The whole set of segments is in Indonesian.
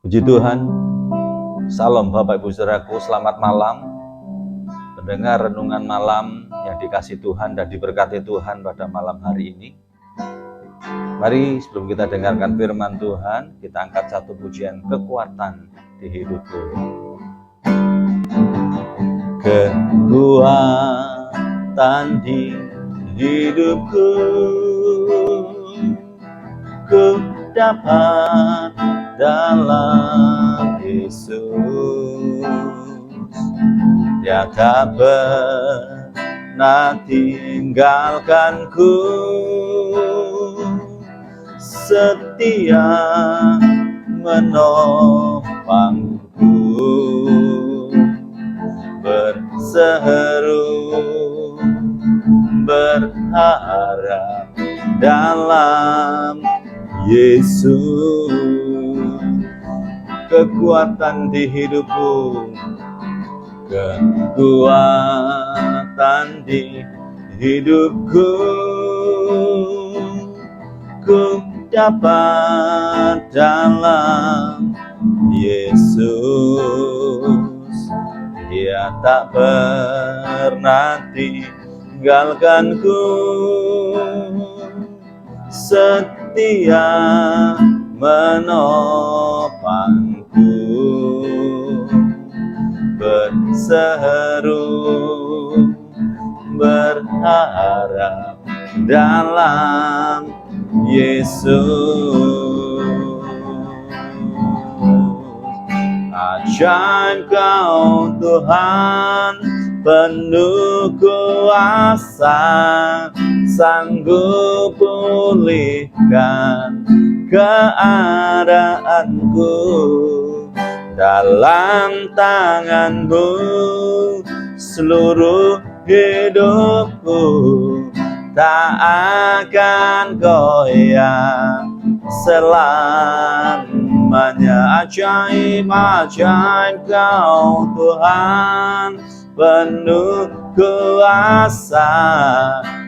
Puji Tuhan, salam Bapak Ibu Saudaraku, selamat malam. Pendengar renungan malam yang dikasihi Tuhan dan diberkati Tuhan pada malam hari ini. Mari sebelum kita dengarkan firman Tuhan, kita angkat satu pujian kekuatan di hidupku. Kekuatan di hidupku, ku dapat dalam Yesus. Dia tak pernah tinggalkanku, setia menopangku, berseru berharap dalam Yesus. Kekuatan di hidupku, kekuatan di hidupku, ku dapat dalam Yesus. Dia tak pernah tinggalkanku, setia menopangku, berseru berharap dalam Yesus. Ajaib Kau Tuhan, penuh kuasa, sanggup pulihkan keadaanku. Dalam tangan-Mu seluruh hidupku, tak akan goyah selamanya. Ajaib, ajaib Kau Tuhan, penuh kuasa,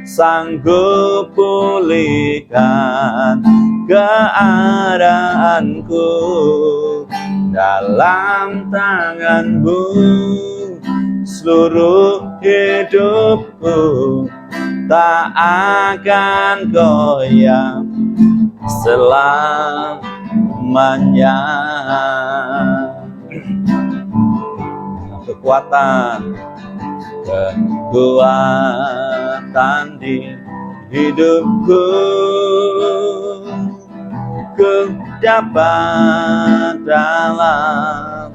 sanggup pulihkan keadaanku. Dalam tangan-Mu seluruh hidupku, tak akan goyah selamanya. Kekuatan di hidupku, ku dapat dalam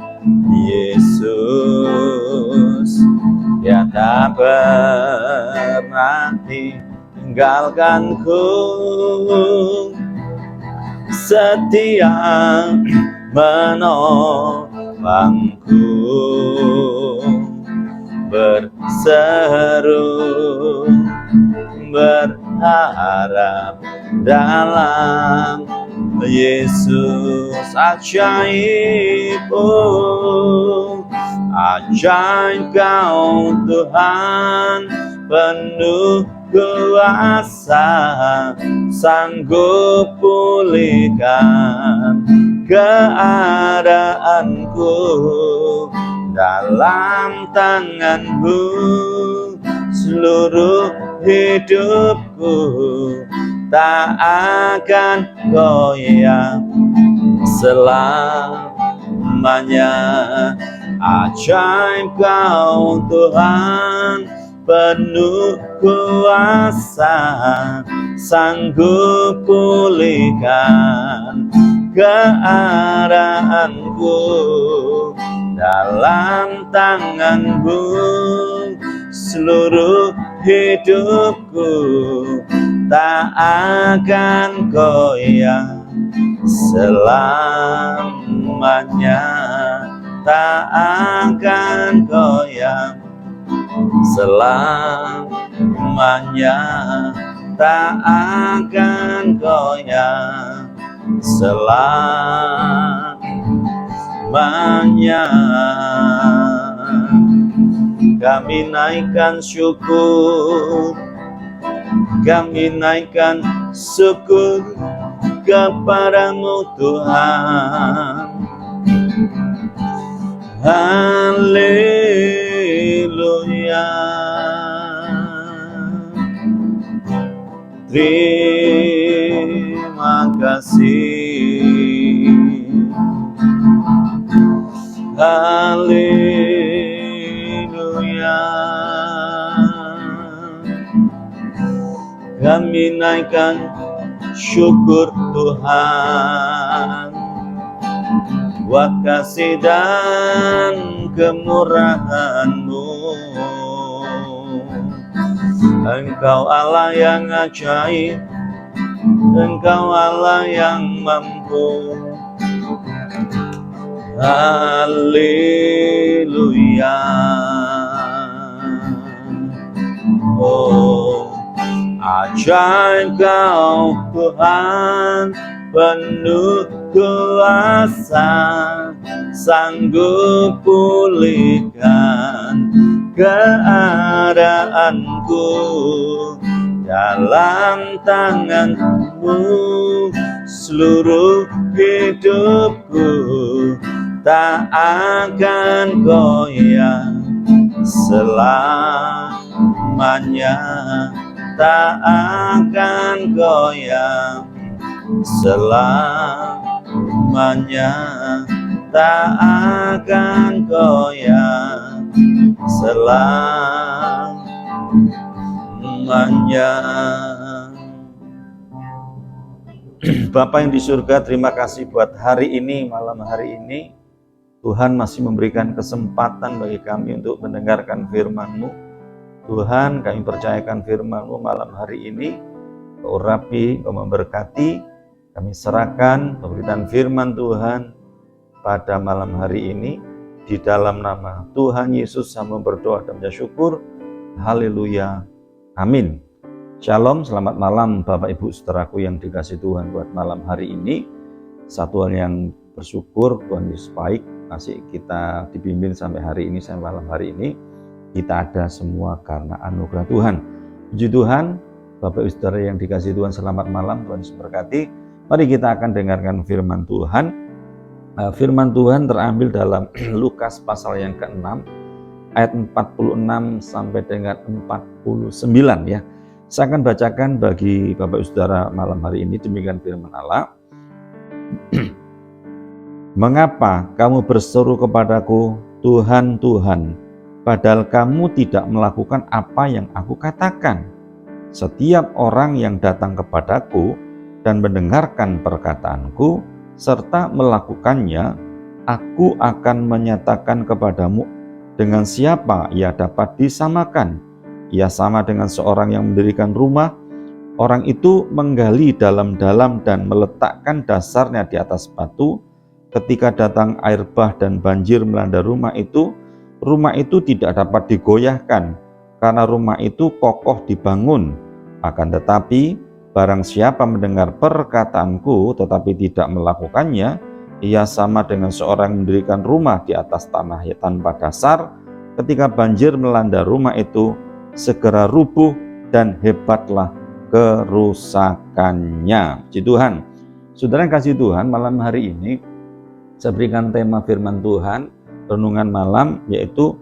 Yesus. Dia tak pernah tinggalkanku, setia menopangku, berseru berharap dalam Yesus. Ajaib, oh, ajaib Kau Tuhan, penuh kuasa, sanggup pulihkan keadaanku. Dalam tangan-Mu seluruh hidupku, tak akan goyah selamanya. Ajaib Kau Tuhan, penuh kuasa, sanggup pulihkan keadaanku. Dalam tangan-Mu seluruh hidupku, tak akan goyah selamanya. Tak akan goyah selamanya, tak akan goyah selamanya. Kami naikkan syukur, kami naikkan syukur kepadamu Tuhan. Haleluya. Terima kasih. Haleluya. Kami naikkan syukur Tuhan buat kasih dan kemurahan-Mu. Engkau Allah yang ajaib, Engkau Allah yang mampu. Haleluya. Oh, ajaib Kau Tuhan, penuh kuasa, sanggup pulihkan keadaanku. Dalam tangan-Mu seluruh hidupku tak akan goyah selamanya, tak akan goyah selamanya, tak akan goyah selamanya. Bapa yang di surga, terima kasih buat hari ini, malam hari ini. Tuhan masih memberikan kesempatan bagi kami untuk mendengarkan firman-Mu. Tuhan, kami percayakan firman-Mu malam hari ini. Kau urapi, Kau memberkati. Kami serahkan pemberitaan firman Tuhan pada malam hari ini. Di dalam nama Tuhan Yesus, kami berdoa dan bersyukur. Haleluya. Amin. Shalom, selamat malam Bapak Ibu saudaraku yang dikasihi Tuhan buat malam hari ini. Satu hal yang bersyukur, Tuhan Yesus baik, masih kita dibimbing sampai hari ini, sampai malam hari ini. Kita ada semua karena anugerah Tuhan. Puji Tuhan, Bapak Ibu saudara yang dikasihi Tuhan, selamat malam, Tuhan Yesus berkati. Mari kita akan dengarkan firman Tuhan. Firman Tuhan terambil dalam Lukas pasal yang ke-6, ayat 46 sampai dengan 49 ya. Saya akan bacakan bagi Bapak Ibu saudara malam hari ini, demikian firman Allah. Mengapa kamu berseru kepadaku, Tuhan, Tuhan, padahal kamu tidak melakukan apa yang aku katakan? Setiap orang yang datang kepadaku dan mendengarkan perkataanku, serta melakukannya, aku akan menyatakan kepadamu dengan siapa ia dapat disamakan. Ia sama dengan seorang yang mendirikan rumah. Orang itu menggali dalam-dalam dan meletakkan dasarnya di atas batu. Ketika datang air bah dan banjir melanda rumah itu tidak dapat digoyahkan, karena rumah itu kokoh dibangun. Akan tetapi, barang siapa mendengar perkataanku tetapi tidak melakukannya, ia sama dengan seorang mendirikan rumah di atas tanah tanpa dasar. Ketika banjir melanda rumah itu, segera rubuh dan hebatlah kerusakannya. Puji Tuhan. Saudara yang kasih Tuhan, malam hari ini saya berikan tema firman Tuhan, renungan malam, yaitu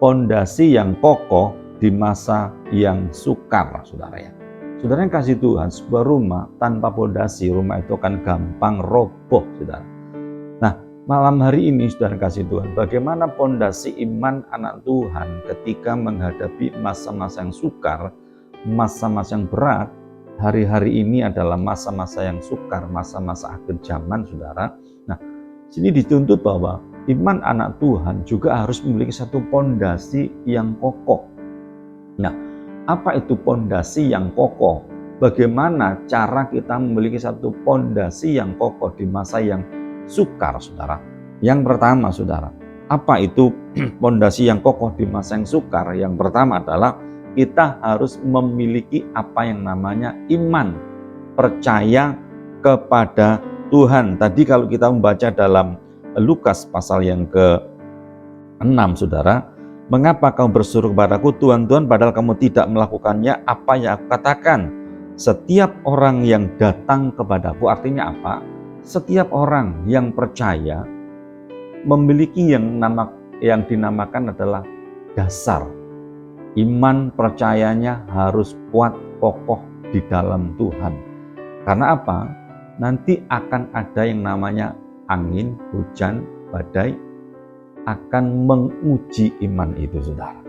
pondasi yang kokoh di masa yang sukar, saudara ya. Saudara yang kasih Tuhan, sebuah rumah tanpa pondasi, rumah itu akan gampang roboh, saudara. Nah, malam hari ini, saudara yang kasih Tuhan, bagaimana pondasi iman anak Tuhan ketika menghadapi masa-masa yang sukar, masa-masa yang berat. Hari-hari ini adalah masa-masa yang sukar, masa-masa akhir zaman, saudara. Nah, sini dituntut bahwa iman anak Tuhan juga harus memiliki satu pondasi yang kokoh. Nah, apa itu pondasi yang kokoh? Bagaimana cara kita memiliki satu pondasi yang kokoh di masa yang sukar, saudara? Yang pertama, saudara, apa itu pondasi yang kokoh di masa yang sukar? Yang pertama adalah kita harus memiliki apa yang namanya iman, percaya kepada Tuhan. Tadi kalau kita membaca dalam Lukas pasal yang ke-6, saudara, mengapa kamu berseru kepadaku, Tuhan, Tuhan, padahal kamu tidak melakukannya apa yang aku katakan? Setiap orang yang datang kepadaku, artinya apa? Setiap orang yang percaya memiliki yang dinamakan adalah dasar. Iman percayanya harus kuat, kokoh di dalam Tuhan. Karena apa? Nanti akan ada yang namanya angin, hujan, badai akan menguji iman itu, saudara.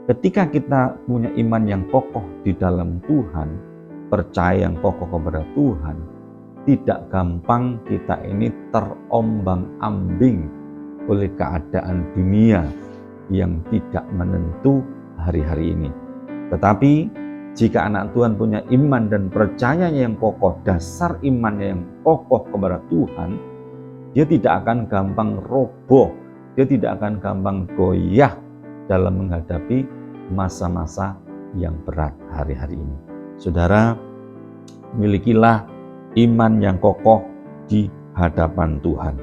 Ketika kita punya iman yang kokoh di dalam Tuhan, percaya yang kokoh kepada Tuhan, tidak gampang kita ini terombang-ambing oleh keadaan dunia yang tidak menentu hari-hari ini. Tetapi jika anak Tuhan punya iman dan percayanya yang kokoh, dasar imannya yang kokoh kepada Tuhan, dia tidak akan gampang roboh, dia tidak akan gampang goyah dalam menghadapi masa-masa yang berat hari-hari ini. Saudara, milikilah iman yang kokoh di hadapan Tuhan.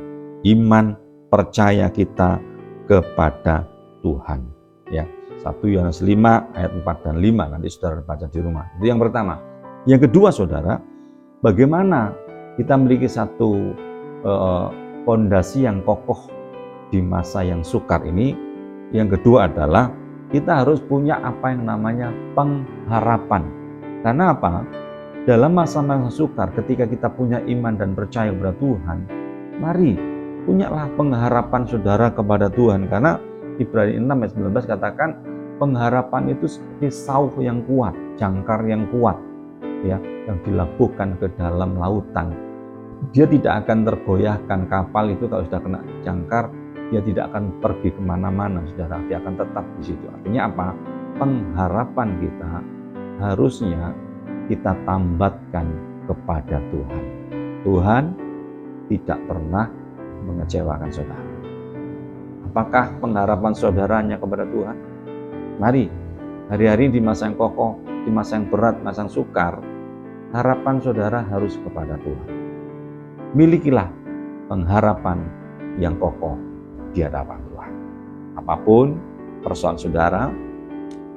Iman percaya kita kepada Tuhan. Ya, 1 Yohanes 5 ayat 4 dan 5 nanti saudara baca di rumah. Itu yang pertama. Yang kedua, saudara, bagaimana kita memiliki satu fondasi yang kokoh di masa yang sukar ini? Yang kedua adalah kita harus punya apa yang namanya pengharapan. Karena apa? Dalam masa-masa sukar, ketika kita punya iman dan percaya kepada Tuhan, mari punyalah pengharapan saudara kepada Tuhan. Karena Ibrani 6 ayat 19 katakan pengharapan itu seperti sauh yang kuat, jangkar yang kuat, ya, yang dilabuhkan ke dalam lautan. Dia tidak akan tergoyahkan. Kapal itu kalau sudah kena jangkar, dia tidak akan pergi kemana-mana, saudara. Dia akan tetap di situ. Artinya apa? Pengharapan kita harusnya kita tambatkan kepada Tuhan. Tuhan tidak pernah mengecewakan saudara. Apakah pengharapan saudaranya kepada Tuhan? Mari, hari-hari di masa yang kokoh, di masa yang berat, masa yang sukar, harapan saudara harus kepada Tuhan. Milikilah pengharapan yang kokoh di hadapan Tuhan. Apapun persoalan saudara,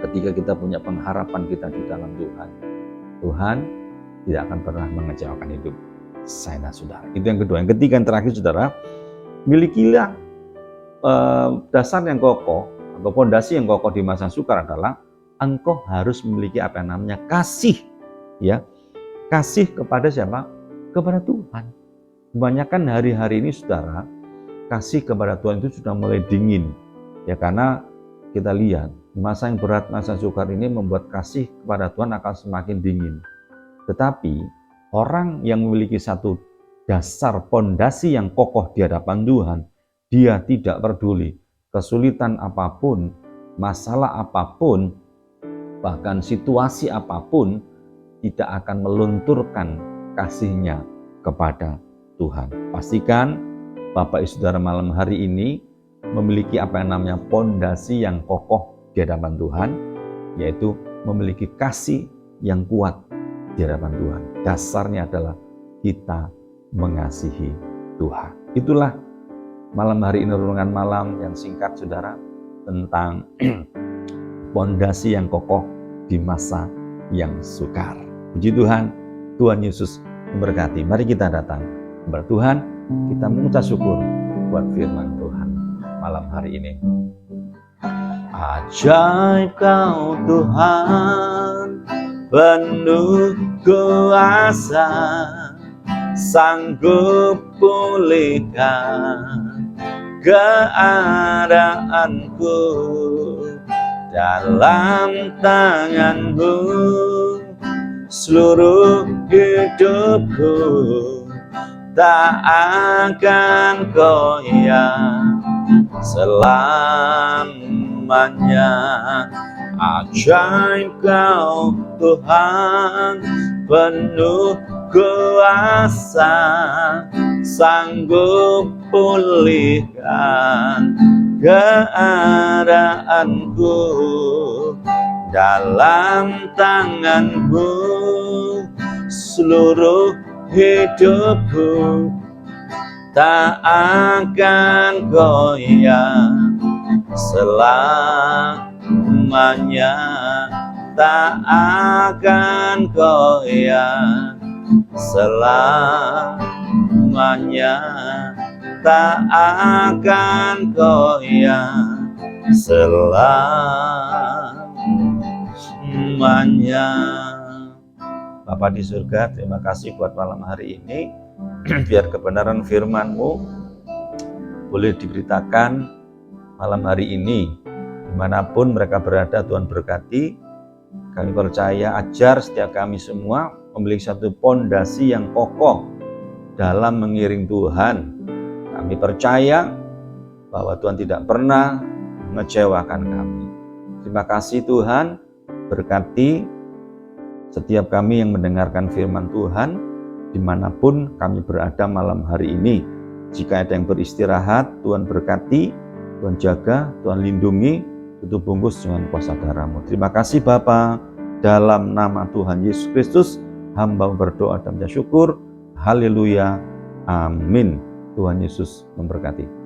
ketika kita punya pengharapan kita di dalam Tuhan, Tuhan tidak akan pernah mengecewakan hidup saya dan saudara. Itu yang kedua. Yang ketiga, yang terakhir, saudara, milikilah dasar yang kokoh atau fondasi yang kokoh di masa sukar adalah engkau harus memiliki apa yang namanya kasih, ya, kasih kepada siapa? Kepada Tuhan. Kebanyakan hari-hari ini, saudara, kasih kepada Tuhan itu sudah mulai dingin, ya, karena kita lihat masa yang berat, masa sukar ini membuat kasih kepada Tuhan akan semakin dingin. Tetapi orang yang memiliki satu dasar fondasi yang kokoh di hadapan Tuhan, dia tidak peduli kesulitan apapun, masalah apapun, bahkan situasi apapun, tidak akan melunturkan kasihnya kepada Tuhan. Pastikan Bapak Ibu Saudara malam hari ini memiliki apa yang namanya fondasi yang kokoh di hadapan Tuhan, yaitu memiliki kasih yang kuat di hadapan Tuhan. Dasarnya adalah kita mengasihi Tuhan. Itulah malam hari ini renungan malam yang singkat, saudara, tentang fondasi yang kokoh di masa yang sukar. Puji Tuhan, Tuhan Yesus memberkati. Mari kita datang kepada Tuhan, kita mengucap syukur buat firman Tuhan malam hari ini. Ajaib Kau Tuhan, penuh kuasa, sanggup pulihkan keadaanku. Dalam tangan-Mu seluruh hidupku tak akan goyah selamanya. Ajaib Kau Tuhan, penuh kuasa, sanggup pulihkan keadaanku. Dalam tangan-Mu seluruh hidupku tak akan goyah selamanya, tak akan goyah selamanya. tak akan goyah selamanya. Bapa di surga, terima kasih buat malam hari ini. Biar kebenaran firman-Mu boleh diberitakan malam hari ini. Dimanapun mereka berada, Tuhan berkati. Kami percaya ajar setiap kami semua memiliki satu pondasi yang kokoh dalam mengiring Tuhan. Kami percaya bahwa Tuhan tidak pernah mengecewakan kami. Terima kasih Tuhan, berkati setiap kami yang mendengarkan firman Tuhan, dimanapun kami berada malam hari ini. Jika ada yang beristirahat, Tuhan berkati, Tuhan jaga, Tuhan lindungi, tutup bungkus dengan kuasa darah-Mu. Terima kasih Bapa, dalam nama Tuhan Yesus Kristus, hamba berdoa dan bersyukur. Haleluya, amin. Tuhan Yesus memberkati.